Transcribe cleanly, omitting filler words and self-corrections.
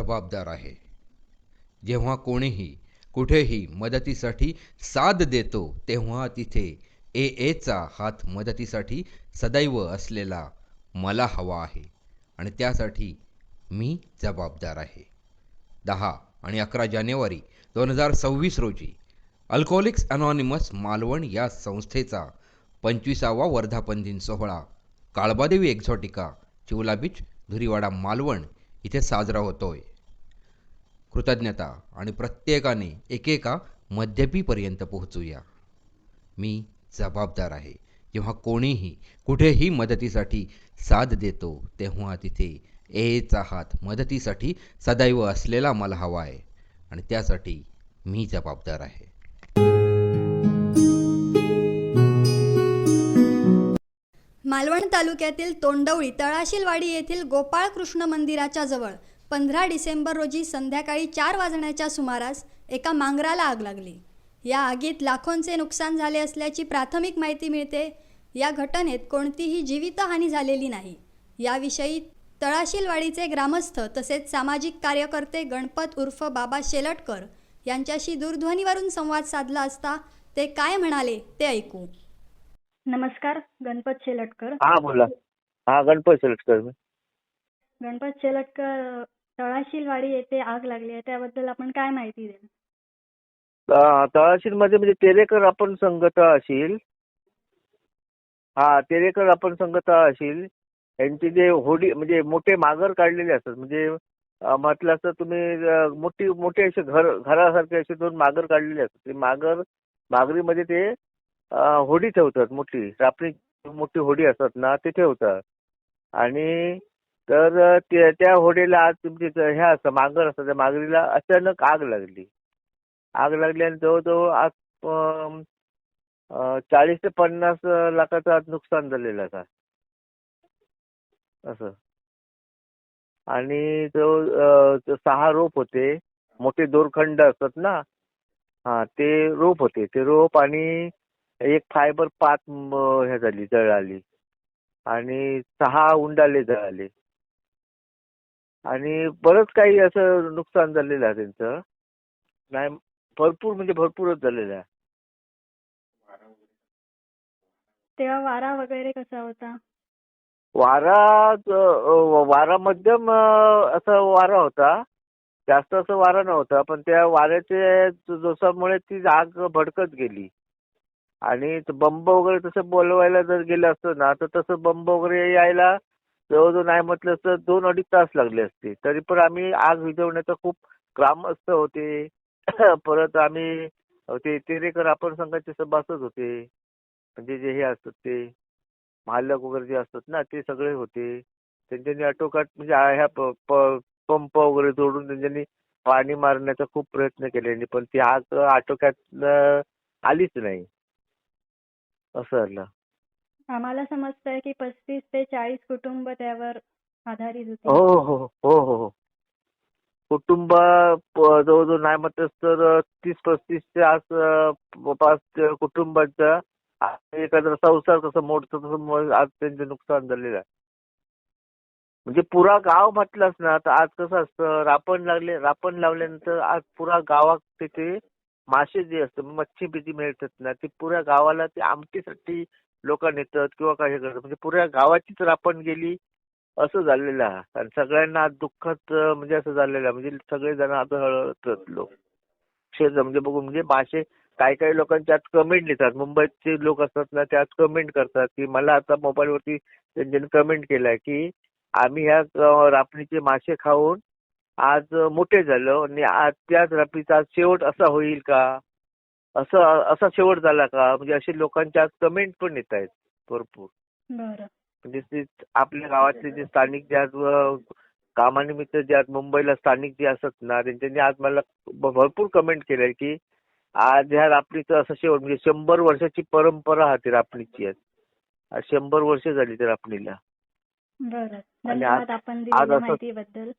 जबाबदार आहे. जेव्हा कोणीही कुठेही मदतीसाठी साथ देतो तेव्हा तिथे एएचा हात मदतीसाठी सदैव असलेला मला हवा आहे आणि त्यासाठी मी जबाबदार आहे. 10 आणि 11 जानेवारी 2026 रोजी अल्कोहोलिक्स अनॉनिमस मालवण या संस्थेचा 25वा वर्धापन दिन सोहळा काळबादेवी एक्झॉटिका, चिवला बीच, धुरीवाडा, मालवण इथे साजरा होतोय. कृतज्ञता आणि प्रत्येकाने एकेका मध्यपीपर्यंत पोहोचूया. मी जबाबदार आहे. जेव्हा कोणीही कुठेही मदतीसाठी साथ देतो तेव्हा तिथे एचा हात मदतीसाठी सदैव असलेला मला हवा आहे आणि त्यासाठी मी जबाबदार आहे. मालवण तालुक्यातील तोंडवळी तळाशीलवाडी येथील गोपाळ कृष्ण मंदिराच्या जवळ 15 डिसेंबर रोजी संध्याकाळी 4 वाजण्याच्या सुमारास एका मांगराला आग लागली. या आगीत लाखोंचे नुकसान झाले असल्याची प्राथमिक माहिती मिळते. या घटनेत कोणतीही जीवितहानी झालेली नाही. याविषयी तळाशीलवाडीचे ग्रामस्थ तसेच सामाजिक कार्यकर्ते गणपत उर्फ बाबा शेलटकर यांच्याशी दूरध्वनीवरून संवाद साधला असता ते काय म्हणाले ते ऐकू. नमस्कार, गणपत शेलटकर. हा बोला. हा गणपत शेलटकर. गणपत शेलटकर, तळाशीलवाडी येथे आग लागली आहे त्याबद्दल आपण काय माहिती द्याल? तळाशील मध्ये म्हणजे तेरेकर आपण संघ तळाशील, हा तेरेकर आपण संघ तळाशील यांचे जे होडी म्हणजे मोठे मागर काढलेले असतात, म्हणजे म्हटलं असं तुम्ही मोठे असे घरासारखे असे 2 मागर काढलेले असतात. ते मागरीमध्ये ते होडी ठेवतात, मोठी रापणी मोठी होडी असतात ना ते ठेवतात. आणि तर त्या होडीला आज तुमची ह्या असतं मागर असतं, त्या मागरीला अचानक आग लागली आणि जवळजवळ आज 40 ते 50 लाखाचं आज नुकसान झालेलं आहे असं. आणि जो 6 रोप होते, मोठे दोरखंड असतात ना, हा ते रोप होते. ते रोप आणि एक फायबर पात जळाली आणि 6 उंडाले जळाले आणि बरंच काही असं नुकसान झालेलं आहे त्यांचं. नाही भरपूरच झालेलं आहे. तेव्हा वारा वगैरे कसा होता? वारा मध्यम असा वारा होता, जास्त असं वारा नव्हता. पण त्या वाऱ्याच्या जोशामुळे ती आग भडकत गेली. आणि बंब वगैरे तसं बोलवायला जर गेलं असतं ना तर तसं बंब वगैरे यायला जवळजवळ नाही म्हटलं तर 2-2.5 तास लागले असते. तरी पण आम्ही आग विझवण्याचा खूप ग्रामस्थ होते. परत आम्ही ते तेरेकर आपण संघाचे सभासद होते, म्हणजे जे हे असतात ते मालक वगैरे जे असतात ना ते सगळे होते. त्यांनी आटोकाट म्हणजे ह्या पंप वगैरे जोडून त्यांनी पाणी मारण्याचा खूप प्रयत्न केले, पण ती आग आटोक्यात आलीच नाही असं झालं. आम्हाला समजतंय की 35 ते 40 कुटुंब त्यावर आधारित होते. हो हो हो हो हो. कुटुंब जवळजवळ नाही म्हटलं तर 30-35 आस कुटुंबांचा एखादा संसार कसं मोडतं तसं आज त्यांचं नुकसान झालेलं आहे. म्हणजे पुरा गाव म्हटलंच ना तर आज कसं असतं, रापण लावल्यानंतर आज पुरा गावात तिथे मासे जे असतात मच्छी बिच्छी मिळतात ना, ती पुऱ्या गावाला ते आमटीसाठी लोक नेतात किंवा काही करतात. म्हणजे पुऱ्या गावाचीच रापण गेली असं झालेलं आहे. आणि सगळ्यांना आज दुःखात म्हणजे असं झालेलं आहे. म्हणजे सगळेजण आता हळहळतात लोक म्हणजे बघून. म्हणजे मासे काही लोकांच्या आत कमेंट लिहितात, मुंबईचे लोक असतात ना त्यात कमेंट करतात की मला आता मोबाईलवरती त्यांनी कमेंट केलाय की आम्ही ह्या रापणीचे मासे खाऊन आज मोठे झालो आणि आज त्याच रापणीचा शेवट असा होईल का, असा शेवट झाला का, म्हणजे असे लोकांच्या आज कमेंट पण येत आहेत भरपूर. बरं. म्हणजे आपल्या गावातले जे स्थानिक जे आज कामानिमित्त जे आज मुंबईला स्थानिक जे असतात ना त्यांनी आज मला भरपूर कमेंट केलंय की आज ह्या रापणीचं असं शेवट, म्हणजे 100 वर्षाची परंपरा हा ती रापणीची आहे. आज 100 वर्ष झाली त्या रापणीला. बरं, आणि धन्यवाद आपण दिलेल्या माहितीबद्दल.